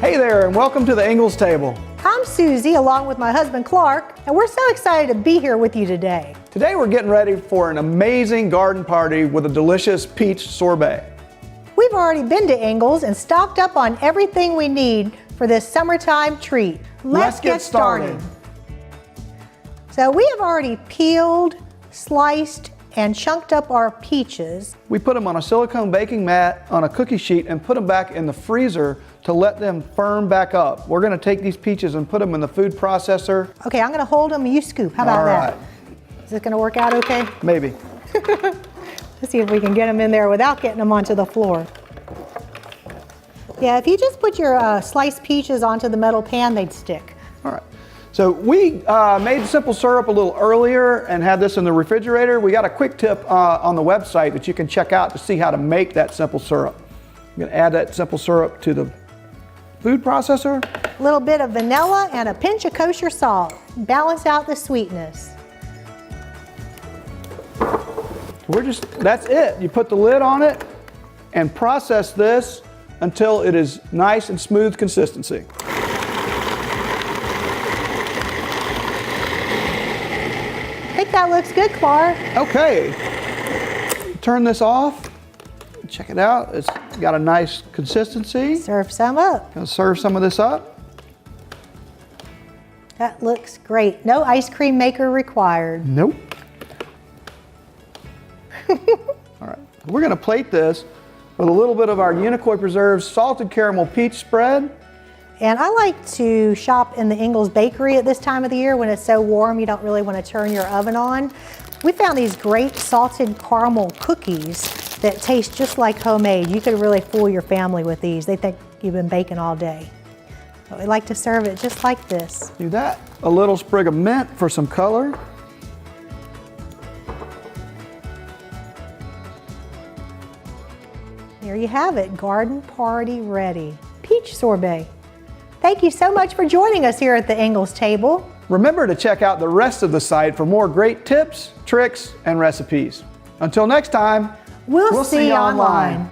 Hey there, and welcome to the Ingles table. I'm Susie, along with my husband Clark, and we're so excited to be here with you today. Today we're getting ready for an amazing garden party with a delicious peach sorbet. We've already been to Ingles and stocked up on everything we need for this summertime treat. Let's get started. So we have already peeled, sliced, and chunked up our peaches. We put them on a silicone baking mat on a cookie sheet and put them back in the freezer to let them firm back up. We're going to take these peaches and put them in the food processor. Okay, I'm going to hold them and you scoop. How about that? Is it going to work out okay? Maybe. Let's see if we can get them in there without getting them onto the floor. Yeah, if you just put your sliced peaches onto the metal pan, they'd stick. All right. So we made simple syrup a little earlier and had this in the refrigerator. We got a quick tip on the website that you can check out to see how to make that simple syrup. I'm going to add that simple syrup to the food processor. A little bit of vanilla and a pinch of kosher salt. Balance out the sweetness. That's it. You put the lid on it and process this until it is nice and smooth consistency. I think that looks good, Clark. Okay. Turn this off. Check it out. It's got a nice consistency. Serve some up. Gonna serve some of this up. That looks great. No ice cream maker required. Nope. All right. We're gonna plate this with a little bit of our Unicoi preserved salted caramel peach spread. And I like to shop in the Ingles bakery at this time of the year when it's so warm you don't really want to turn your oven on. We found these great salted caramel cookies that taste just like homemade. You could really fool your family with these. They think you've been baking all day. But we like to serve it just like this. Do that. A little sprig of mint for some color. There you have it, garden party ready. Peach sorbet. Thank you so much for joining us here at the Ingles table. Remember to check out the rest of the site for more great tips, tricks, and recipes. Until next time, We'll see you online.